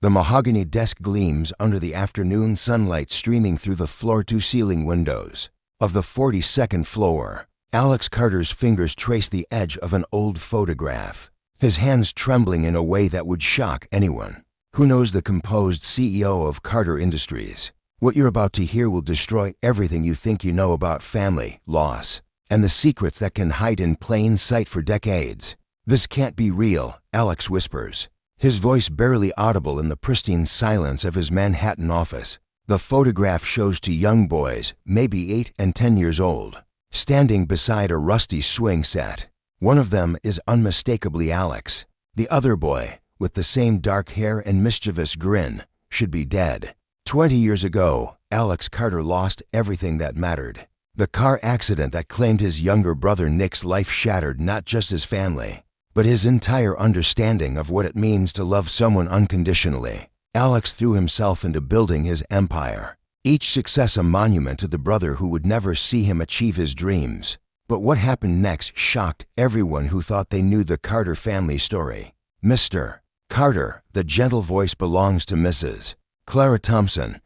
The mahogany desk gleams under the afternoon sunlight streaming through the floor-to-ceiling windows of the 42nd floor. Alex Carter's fingers trace the edge of an old photograph, his hands trembling in a way that would shock anyone who knows the composed CEO of Carter Industries. What you're about to hear will destroy everything you think you know about family, loss, and the secrets that can hide in plain sight for decades. "This can't be real," Alex whispers, his voice barely audible in the pristine silence of his Manhattan office. The photograph shows two young boys, maybe 8 and 10 years old, standing beside a rusty swing set. One of them is unmistakably Alex. The other boy, with the same dark hair and mischievous grin, should be dead. 20 years ago, Alex Carter lost everything that mattered. The car accident that claimed his younger brother Nick's life shattered not just his family, but his entire understanding of what it means to love someone unconditionally. Alex threw himself into building his empire, each success a monument to the brother who would never see him achieve his dreams. But what happened next shocked everyone who thought they knew the Carter family story. Mr. Carter, the gentle voice, belongs to Mrs. Clara Thompson,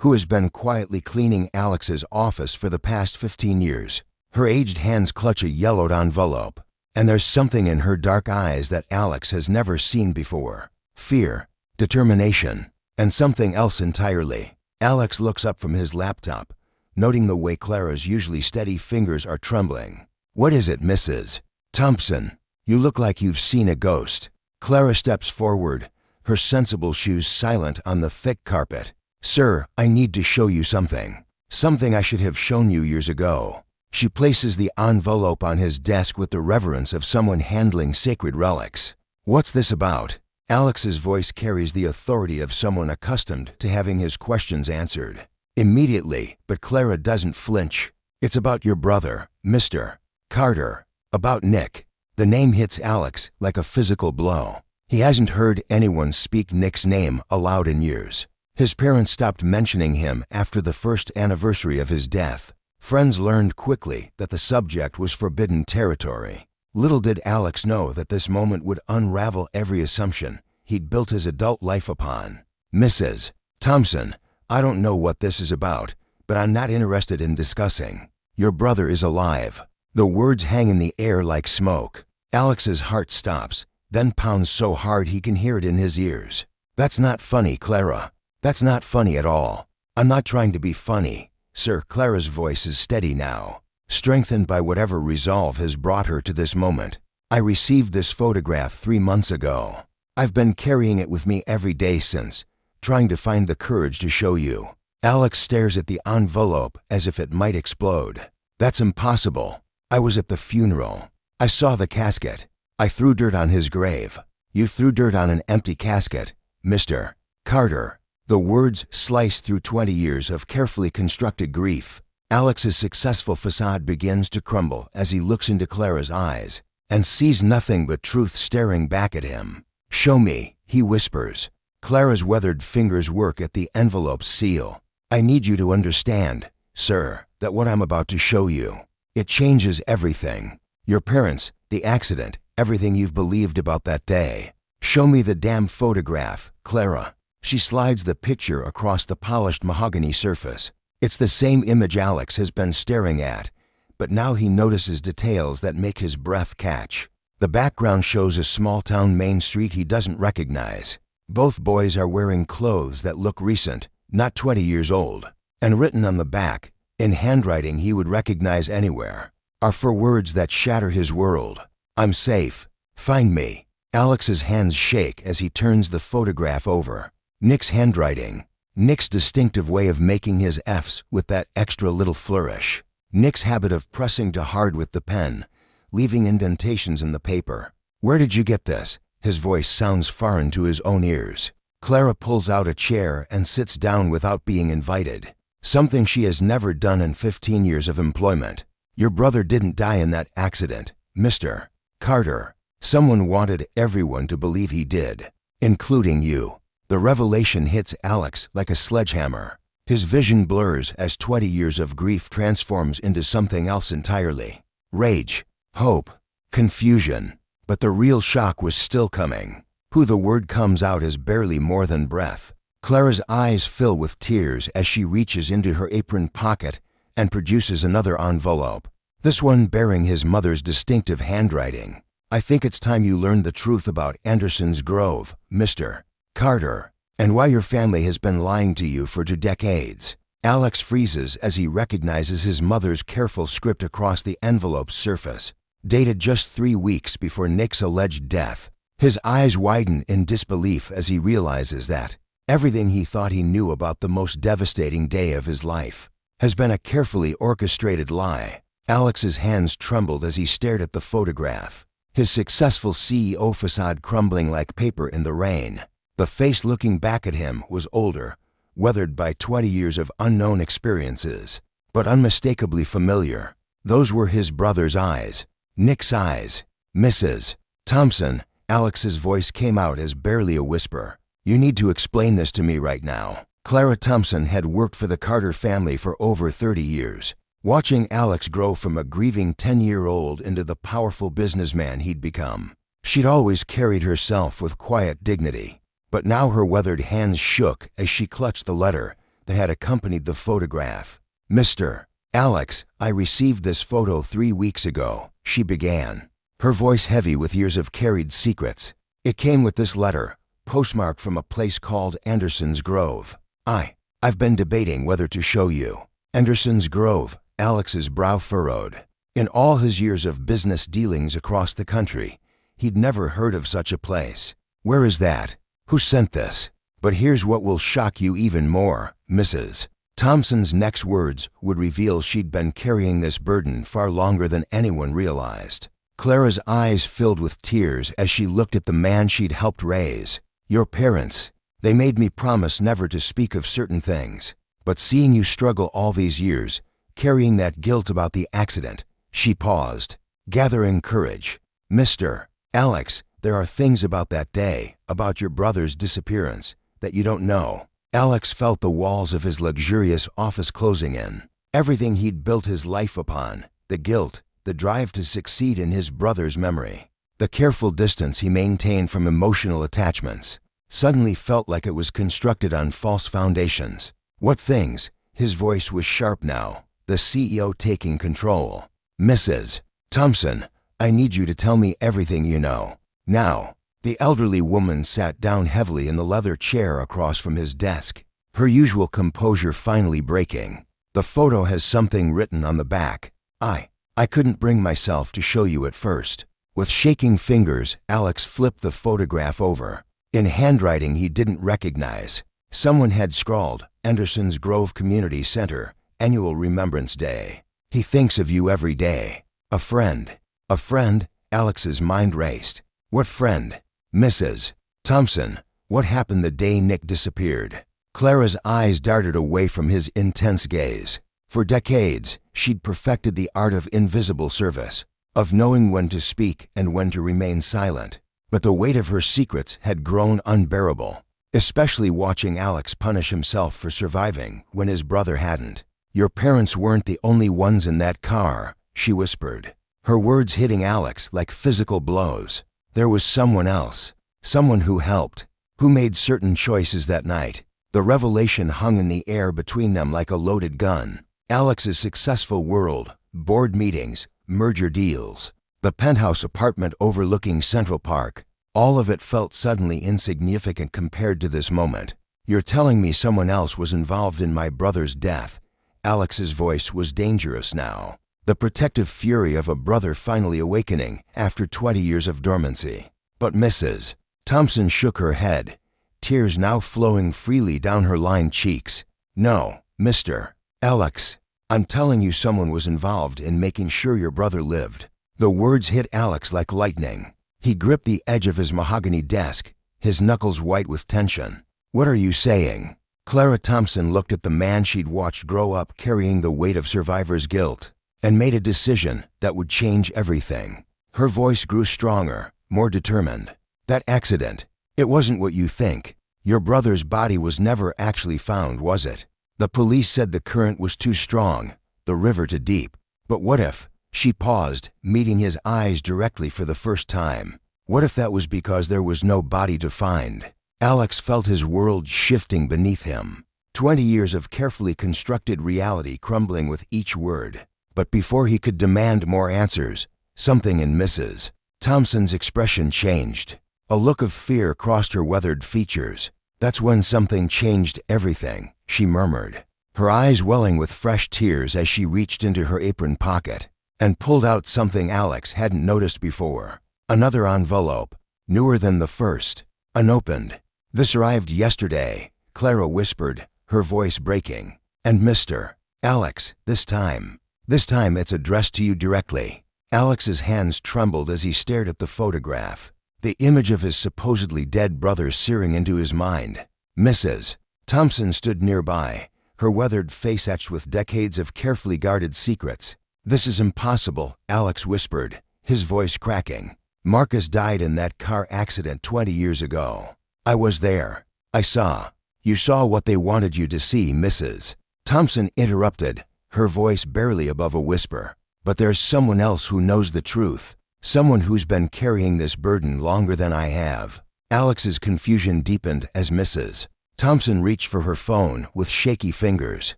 who has been quietly cleaning Alex's office for the past 15 years. Her aged hands clutch a yellowed envelope, and there's something in her dark eyes that Alex has never seen before. Fear, determination, and something else entirely. Alex looks up from his laptop, noting the way Clara's usually steady fingers are trembling. "What is it, Mrs. Thompson? You look like you've seen a ghost." Clara steps forward, her sensible shoes silent on the thick carpet. "Sir, I need to show you something. Something I should have shown you years ago." She places the envelope on his desk with the reverence of someone handling sacred relics. "What's this about?" Alex's voice carries the authority of someone accustomed to having his questions answered immediately, but Clara doesn't flinch. "It's about your brother, Mr. Carter. About Nick." The name hits Alex like a physical blow. He hasn't heard anyone speak Nick's name aloud in years. His parents stopped mentioning him after the first anniversary of his death. Friends learned quickly that the subject was forbidden territory. Little did Alex know that this moment would unravel every assumption he'd built his adult life upon. "Mrs. Thompson, I don't know what this is about, but I'm not interested in discussing. Your brother is alive." The words hang in the air like smoke. Alex's heart stops, then pounds so hard he can hear it in his ears. "That's not funny, Clara. That's not funny at all. I'm not trying to be funny, sir." Clara's voice is steady now, strengthened by whatever resolve has brought her to this moment. "I received this photograph 3 months ago. I've been carrying it with me every day since, trying to find the courage to show you." Alex stares at the envelope as if it might explode. "That's impossible. I was at the funeral. I saw the casket. I threw dirt on his grave." "You threw dirt on an empty casket, Mr. Carter." The words slice through 20 years of carefully constructed grief. Alex's successful facade begins to crumble as he looks into Clara's eyes and sees nothing but truth staring back at him. "Show me," he whispers. Clara's weathered fingers work at the envelope's seal. "I need you to understand, sir, that what I'm about to show you, it changes everything. Your parents, the accident, everything you've believed about that day. Show me the damn photograph, Clara." She slides the picture across the polished mahogany surface. It's the same image Alex has been staring at, but now he notices details that make his breath catch. The background shows a small-town main street he doesn't recognize. Both boys are wearing clothes that look recent, not 20 years old. And written on the back, in handwriting he would recognize anywhere, are 4 words that shatter his world. "I'm safe. Find me." Alex's hands shake as he turns the photograph over. Nick's handwriting. Nick's distinctive way of making his F's with that extra little flourish. Nick's habit of pressing too hard with the pen, leaving indentations in the paper. "Where did you get this?" His voice sounds foreign to his own ears. Clara pulls out a chair and sits down without being invited, something she has never done in 15 years of employment. "Your brother didn't die in that accident, Mr. Carter. Someone wanted everyone to believe he did, including you." The revelation hits Alex like a sledgehammer. His vision blurs as 20 years of grief transforms into something else entirely. Rage, hope, confusion. But the real shock was still coming. Who the word comes out as barely more than breath. Clara's eyes fill with tears as she reaches into her apron pocket and produces another envelope, this one bearing his mother's distinctive handwriting. I think it's time you learned the truth about Anderson's Grove, Mr. Carter, and why your family has been lying to you for 2 decades. Alex freezes as he recognizes his mother's careful script across the envelope's surface, dated just 3 weeks before Nick's alleged death. His eyes widen in disbelief as he realizes that everything he thought he knew about the most devastating day of his life has been a carefully orchestrated lie. Alex's hands trembled as he stared at the photograph, his successful CEO facade crumbling like paper in the rain. The face looking back at him was older, weathered by 20 years of unknown experiences, but unmistakably familiar. Those were his brother's eyes, Nick's eyes. Mrs. Thompson, Alex's voice came out as barely a whisper. You need to explain this to me right now. Clara Thompson had worked for the Carter family for over 30 years, watching Alex grow from a grieving 10-year-old into the powerful businessman he'd become. She'd always carried herself with quiet dignity, but now her weathered hands shook as she clutched the letter that had accompanied the photograph. Mr. Alex, I received this photo 3 weeks ago, she began, her voice heavy with years of carried secrets. It came with this letter, postmarked from a place called Anderson's Grove. I've been debating whether to show you. Anderson's Grove, Alex's brow furrowed. In all his years of business dealings across the country, he'd never heard of such a place. Where is that? Who sent this? But here's what will shock you even more, Mrs. Thompson's next words would reveal she'd been carrying this burden far longer than anyone realized. Clara's eyes filled with tears as she looked at the man she'd helped raise. Your parents, they made me promise never to speak of certain things, but seeing you struggle all these years, carrying that guilt about the accident, she paused, gathering courage. Mr. Alex, there are things about that day, about your brother's disappearance, that you don't know. Alex felt the walls of his luxurious office closing in. Everything he'd built his life upon, the guilt, the drive to succeed in his brother's memory, the careful distance he maintained from emotional attachments, suddenly felt like it was constructed on false foundations. What things? His voice was sharp now, the CEO taking control. Mrs. Thompson, I need you to tell me everything you know. Now. The elderly woman sat down heavily in the leather chair across from his desk, her usual composure finally breaking. The photo has something written on the back. I couldn't bring myself to show you at first. With shaking fingers, Alex flipped the photograph over. In handwriting he didn't recognize, someone had scrawled, Anderson's Grove Community Center, Annual Remembrance Day. He thinks of you every day. A friend. A friend? Alex's mind raced. What friend? Mrs. Thompson, what happened the day Nick disappeared? Clara's eyes darted away from his intense gaze. For decades, she'd perfected the art of invisible service, of knowing when to speak and when to remain silent. But the weight of her secrets had grown unbearable, especially watching Alex punish himself for surviving when his brother hadn't. Your parents weren't the only ones in that car, she whispered, her words hitting Alex like physical blows. There was someone else, someone who helped, who made certain choices that night. The revelation hung in the air between them like a loaded gun. Alex's successful world, board meetings, merger deals, the penthouse apartment overlooking Central Park, all of it felt suddenly insignificant compared to this moment. You're telling me someone else was involved in my brother's death? Alex's voice was dangerous now, the protective fury of a brother finally awakening after 20 years of dormancy. But Mrs. Thompson shook her head, tears now flowing freely down her lined cheeks. No, Mr. Alex, I'm telling you someone was involved in making sure your brother lived. The words hit Alex like lightning. He gripped the edge of his mahogany desk, his knuckles white with tension. What are you saying? Clara Thompson looked at the man she'd watched grow up carrying the weight of survivor's guilt, and made a decision that would change everything. Her voice grew stronger, more determined. That accident, it wasn't what you think. Your brother's body was never actually found, was it? The police said the current was too strong, the river too deep. But what if? She paused, meeting his eyes directly for the first time. What if that was because there was no body to find? Alex felt his world shifting beneath him. 20 years of carefully constructed reality crumbling with each word. But before he could demand more answers, something in Mrs. Thompson's expression changed. A look of fear crossed her weathered features. "That's when something changed everything," she murmured, her eyes welling with fresh tears as she reached into her apron pocket and pulled out something Alex hadn't noticed before. Another envelope, newer than the first, unopened. "This arrived yesterday," Clara whispered, her voice breaking. "And Mr. Alex, this time it's addressed to you directly." Alex's hands trembled as he stared at the photograph, the image of his supposedly dead brother searing into his mind. Mrs. Thompson stood nearby, her weathered face etched with decades of carefully guarded secrets. "This is impossible," Alex whispered, his voice cracking. "Marcus died in that car accident 20 years ago. I was there. I saw." "You saw what they wanted you to see," Mrs. Thompson interrupted, her voice barely above a whisper. "But there's someone else who knows the truth. Someone who's been carrying this burden longer than I have." Alex's confusion deepened as Mrs. Thompson reached for her phone with shaky fingers.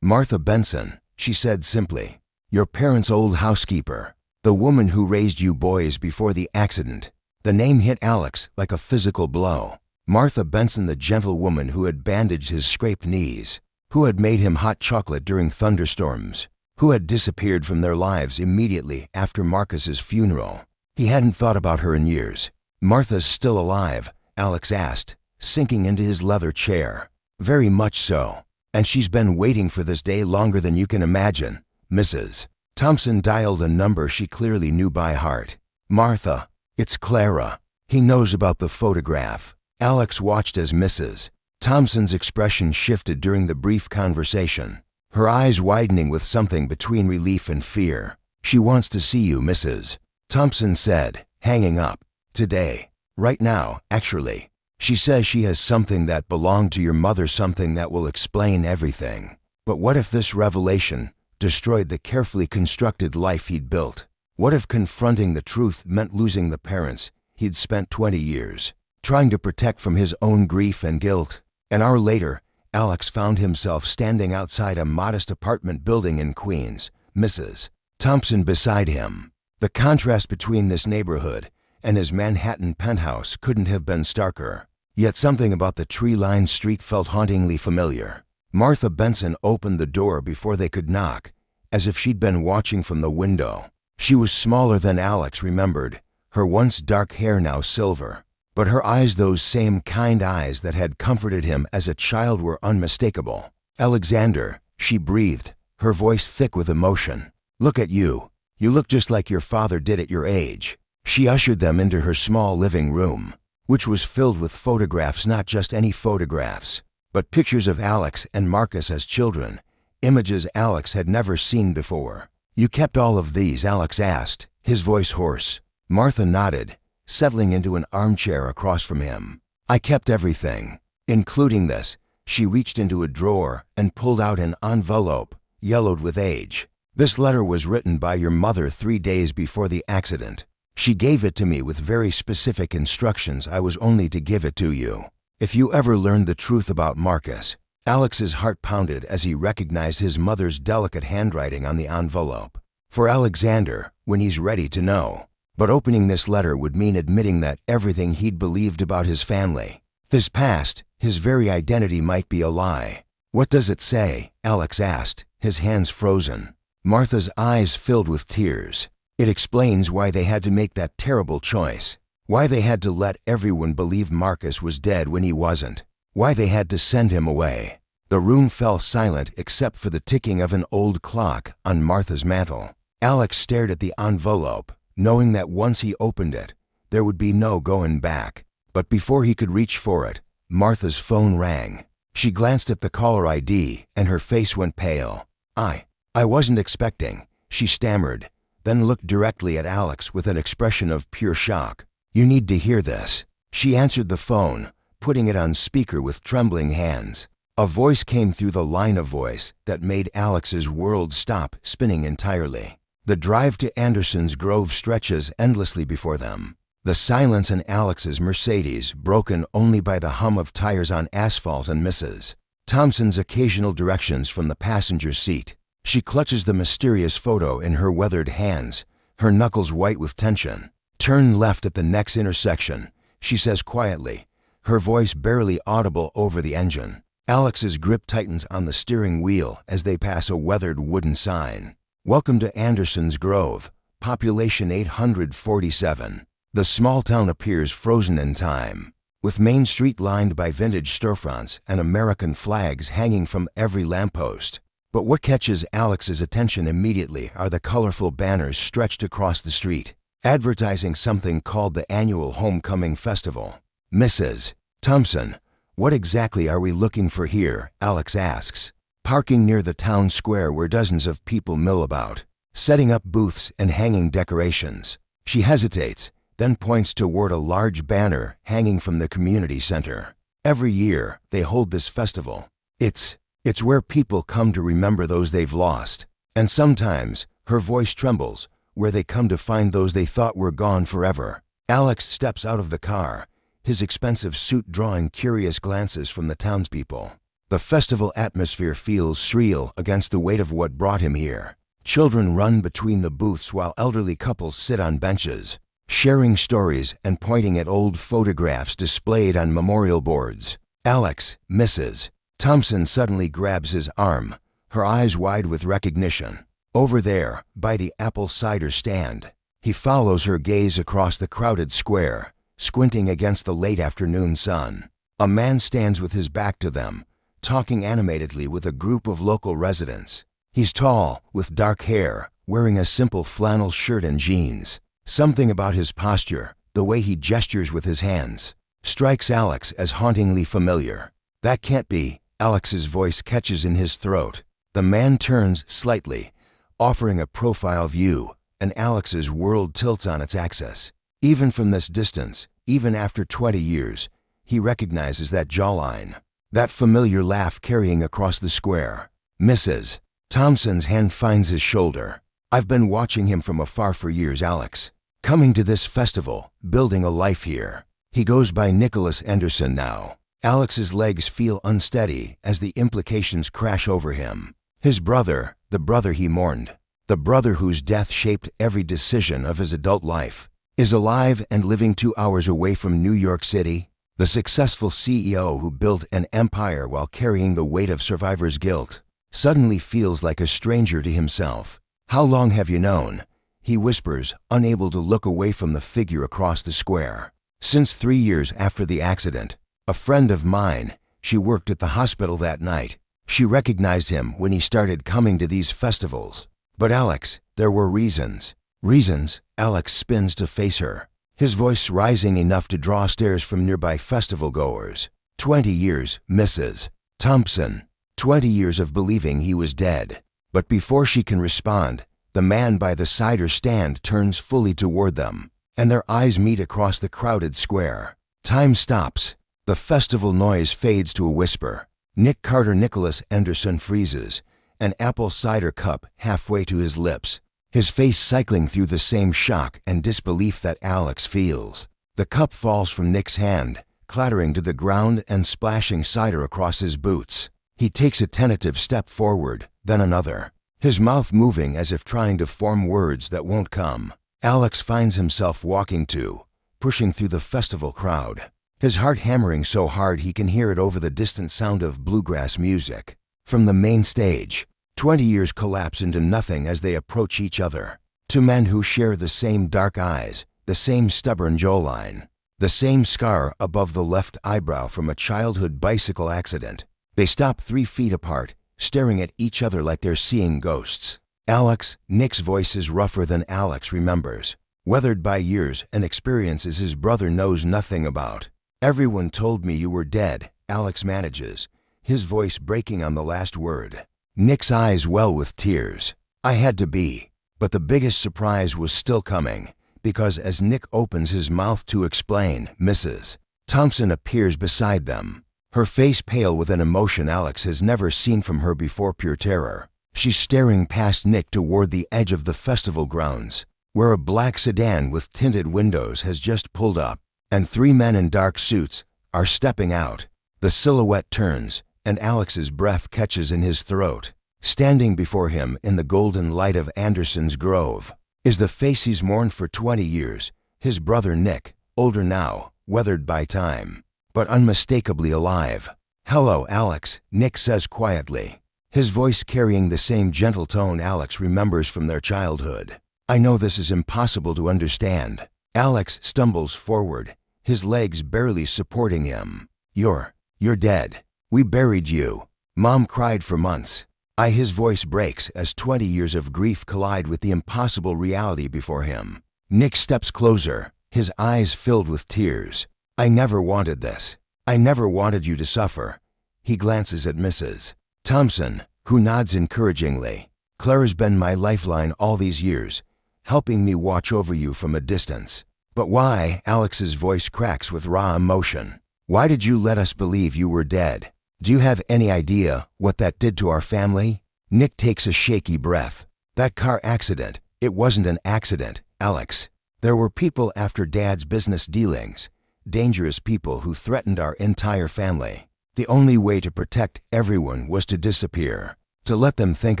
"Martha Benson," she said simply. "Your parents' old housekeeper. The woman who raised you boys before the accident." The name hit Alex like a physical blow. Martha Benson, the gentle woman who had bandaged his scraped knees, who had made him hot chocolate during thunderstorms, who had disappeared from their lives immediately after Marcus's funeral. He hadn't thought about her in years. "Martha's still alive?" Alex asked, sinking into his leather chair. "Very much so. And she's been waiting for this day longer than you can imagine." Mrs. Thompson dialed a number she clearly knew by heart. "Martha, it's Clara. He knows about the photograph." Alex watched as Mrs. Thompson's expression shifted during the brief conversation, her eyes widening with something between relief and fear. "She wants to see you," Mrs. Thompson said, hanging up. "Today. Right now, actually. She says she has something that belonged to your mother, something that will explain everything." But what if this revelation destroyed the carefully constructed life he'd built? What if confronting the truth meant losing the parents he'd spent 20 years trying to protect from his own grief and guilt? An hour later, Alex found himself standing outside a modest apartment building in Queens, Mrs. Thompson beside him. The contrast between this neighborhood and his Manhattan penthouse couldn't have been starker. Yet something about the tree-lined street felt hauntingly familiar. Martha Benson opened the door before they could knock, as if she'd been watching from the window. She was smaller than Alex remembered, her once dark hair now silver. But her eyes, those same kind eyes that had comforted him as a child, were unmistakable. "Alexander," she breathed, her voice thick with emotion. "Look at you. You look just like your father did at your age." She ushered them into her small living room, which was filled with photographs, not just any photographs, but pictures of Alex and Marcus as children, images Alex had never seen before. "You kept all of these?" Alex asked, his voice hoarse. Martha nodded, settling into an armchair across from him. "I kept everything, including this." She reached into a drawer and pulled out an envelope, yellowed with age. "This letter was written by your mother 3 days before the accident. She gave it to me with very specific instructions. I was only to give it to you if you ever learned the truth about Marcus." Alex's heart pounded as he recognized his mother's delicate handwriting on the envelope. For Alexander, when he's ready to know. But opening this letter would mean admitting that everything he'd believed about his family, his past, his very identity, might be a lie. "What does it say?" Alex asked, his hands frozen. Martha's eyes filled with tears. "It explains why they had to make that terrible choice. Why they had to let everyone believe Marcus was dead when he wasn't. Why they had to send him away." The room fell silent except for the ticking of an old clock on Martha's mantel. Alex stared at the envelope, knowing that once he opened it, there would be no going back. But before he could reach for it, Martha's phone rang. She glanced at the caller ID, and her face went pale. I wasn't expecting," she stammered, then looked directly at Alex with an expression of pure shock. "You need to hear this." She answered the phone, putting it on speaker with trembling hands. A voice came through the line of voice that made Alex's world stop spinning entirely. The drive to Anderson's Grove stretches endlessly before them. The silence in Alex's Mercedes, broken only by the hum of tires on asphalt and Mrs. Thompson's occasional directions from the passenger seat. She clutches the mysterious photo in her weathered hands, her knuckles white with tension. "Turn left at the next intersection," she says quietly, her voice barely audible over the engine. Alex's grip tightens on the steering wheel as they pass a weathered wooden sign. "Welcome to Anderson's Grove, population 847. The small town appears frozen in time, with Main Street lined by vintage storefronts and American flags hanging from every lamppost. But what catches Alex's attention immediately are the colorful banners stretched across the street, advertising something called the annual Homecoming Festival. "Mrs. Thompson, what exactly are we looking for here?" Alex asks, parking near the town square where dozens of people mill about, setting up booths and hanging decorations. She hesitates, then points toward a large banner hanging from the community center. "Every year, they hold this festival. It's where people come to remember those they've lost. And sometimes," her voice trembles, "where they come to find those they thought were gone forever." Alex steps out of the car, his expensive suit drawing curious glances from the townspeople. The festival atmosphere feels surreal against the weight of what brought him here. Children run between the booths while elderly couples sit on benches, sharing stories and pointing at old photographs displayed on memorial boards. "Alex, Mrs. Thompson suddenly grabs his arm, her eyes wide with recognition. "Over there, by the apple cider stand." He follows her gaze across the crowded square, squinting against the late afternoon sun. A man stands with his back to them, talking animatedly with a group of local residents. He's tall, with dark hair, wearing a simple flannel shirt and jeans. Something about his posture, the way he gestures with his hands, strikes Alex as hauntingly familiar. "That can't be," Alex's voice catches in his throat. The man turns slightly, offering a profile view, and Alex's world tilts on its axis. Even from this distance, even after 20 years, he recognizes that jawline, that familiar laugh carrying across the square. Mrs. Thompson's hand finds his shoulder. "I've been watching him from afar for years, Alex. Coming to this festival, building a life here." He goes by Nicholas Anderson now. Alex's legs feel unsteady as the implications crash over him. His brother, the brother he mourned, the brother whose death shaped every decision of his adult life, is alive and living 2 hours away from New York City. The successful CEO who built an empire while carrying the weight of survivor's guilt suddenly feels like a stranger to himself. "How long have you known?" he whispers, unable to look away from the figure across the square. "Since 3 years after the accident. A friend of mine, she worked at the hospital that night. She recognized him when he started coming to these festivals." "But Alex, there were reasons." "Reasons?" Alex spins to face her, his voice rising enough to draw stares from nearby festival goers. 20 years, Mrs. Thompson. 20 years of believing he was dead." But before she can respond, the man by the cider stand turns fully toward them, and their eyes meet across the crowded square. Time stops. The festival noise fades to a whisper. Nick Carter Nicholas Anderson freezes, an apple cider cup halfway to his lips, his face cycling through the same shock and disbelief that Alex feels. The cup falls from Nick's hand, clattering to the ground and splashing cider across his boots. He takes a tentative step forward, then another, his mouth moving as if trying to form words that won't come. Alex finds himself walking too, pushing through the festival crowd, his heart hammering so hard he can hear it over the distant sound of bluegrass music. From the main stage, 20 years collapse into nothing as they approach each other. Two men who share the same dark eyes, the same stubborn jawline, the same scar above the left eyebrow from a childhood bicycle accident. They stop 3 feet apart, staring at each other like they're seeing ghosts. "Alex," Nick's voice is rougher than Alex remembers, weathered by years and experiences his brother knows nothing about. "Everyone told me you were dead," Alex manages, his voice breaking on the last word. Nick's eyes well with tears. "I had to be." But the biggest surprise was still coming, because as Nick opens his mouth to explain, Mrs. Thompson appears beside them, her face pale with an emotion Alex has never seen from her before, pure terror. She's staring past Nick toward the edge of the festival grounds, where a black sedan with tinted windows has just pulled up, and three men in dark suits are stepping out. The silhouette turns, and Alex's breath catches in his throat. Standing before him in the golden light of Anderson's Grove is the face he's mourned for 20 years, his brother Nick, older now, weathered by time, but unmistakably alive. "Hello, Alex," Nick says quietly, his voice carrying the same gentle tone Alex remembers from their childhood. "I know this is impossible to understand." Alex stumbles forward, his legs barely supporting him. You're dead. We buried you. Mom cried for months." His voice breaks as 20 years of grief collide with the impossible reality before him. Nick steps closer, his eyes filled with tears. "I never wanted this. I never wanted you to suffer." He glances at Mrs. Thompson, who nods encouragingly. "Clara's been my lifeline all these years, helping me watch over you from a distance." "But why?" Alex's voice cracks with raw emotion. "Why did you let us believe you were dead? Do you have any idea what that did to our family?" Nick takes a shaky breath. "That car accident, it wasn't an accident, Alex. There were people after Dad's business dealings, dangerous people who threatened our entire family. The only way to protect everyone was to disappear, to let them think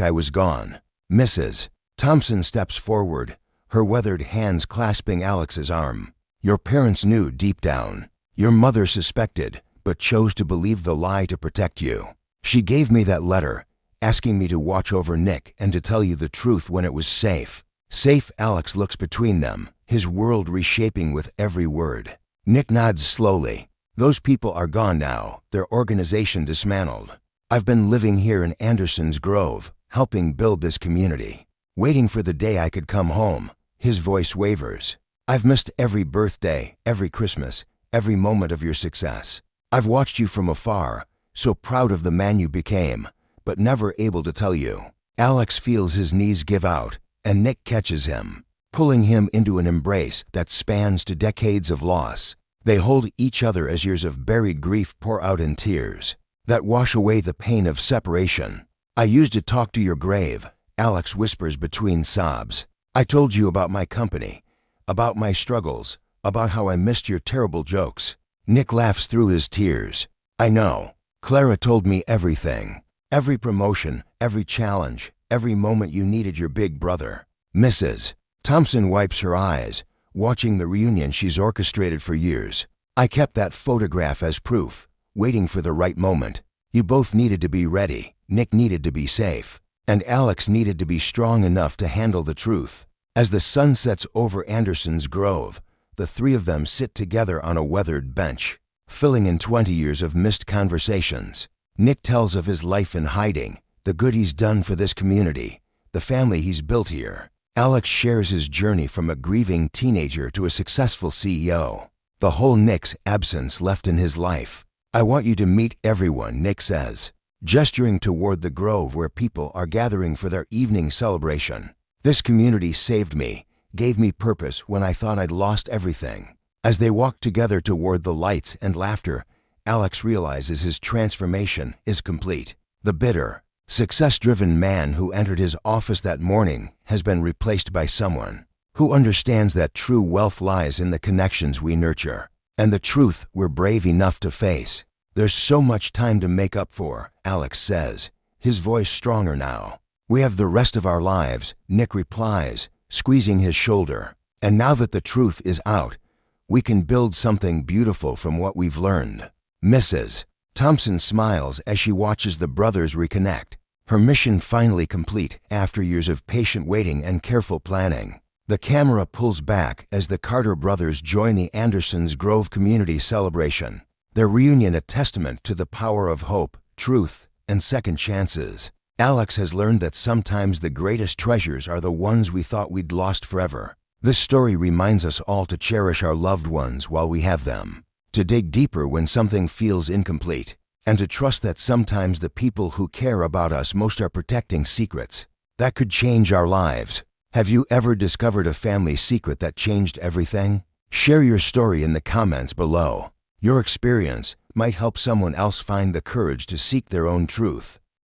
I was gone." Mrs. Thompson steps forward, her weathered hands clasping Alex's arm. "Your parents knew deep down. Your mother suspected, but chose to believe the lie to protect you. She gave me that letter, asking me to watch over Nick and to tell you the truth when it was safe." "Safe?" Alex looks between them, his world reshaping with every word. Nick nods slowly. "Those people are gone now, their organization dismantled. I've been living here in Anderson's Grove, helping build this community, waiting for the day I could come home." His voice wavers. "I've missed every birthday, every Christmas, every moment of your success. I've watched you from afar, so proud of the man you became, but never able to tell you." Alex feels his knees give out, and Nick catches him, pulling him into an embrace that spans to decades of loss. They hold each other as years of buried grief pour out in tears that wash away the pain of separation. "I used to talk to your grave," Alex whispers between sobs. "I told you about my company, about my struggles, about how I missed your terrible jokes." Nick laughs through his tears. "I know. Clara told me everything. Every promotion, every challenge, every moment you needed your big brother." Mrs. Thompson wipes her eyes, watching the reunion she's orchestrated for years. "I kept that photograph as proof, waiting for the right moment. You both needed to be ready. Nick needed to be safe, and Alex needed to be strong enough to handle the truth." As the sun sets over Anderson's Grove, the three of them sit together on a weathered bench, filling in 20 years of missed conversations. Nick tells of his life in hiding, the good he's done for this community, the family he's built here. Alex shares his journey from a grieving teenager to a successful CEO, the whole Nick's absence left in his life. "I want you to meet everyone," Nick says, gesturing toward the grove where people are gathering for their evening celebration. "This community saved me, gave me purpose when I thought I'd lost everything." As they walk together toward the lights and laughter, Alex realizes his transformation is complete. The bitter, success-driven man who entered his office that morning has been replaced by someone who understands that true wealth lies in the connections we nurture, and the truth we're brave enough to face. "There's so much time to make up for," Alex says, his voice stronger now. "We have the rest of our lives," Nick replies, squeezing his shoulder. "And now that the truth is out, we can build something beautiful from what we've learned." Mrs. Thompson smiles as she watches the brothers reconnect, her mission finally complete after years of patient waiting and careful planning. The camera pulls back as the Carter brothers join the Anderson's Grove community celebration, their reunion a testament to the power of hope, truth, and second chances. Alex has learned that sometimes the greatest treasures are the ones we thought we'd lost forever. This story reminds us all to cherish our loved ones while we have them, to dig deeper when something feels incomplete, and to trust that sometimes the people who care about us most are protecting secrets that could change our lives. Have you ever discovered a family secret that changed everything? Share your story in the comments below. Your experience might help someone else find the courage to seek their own truth.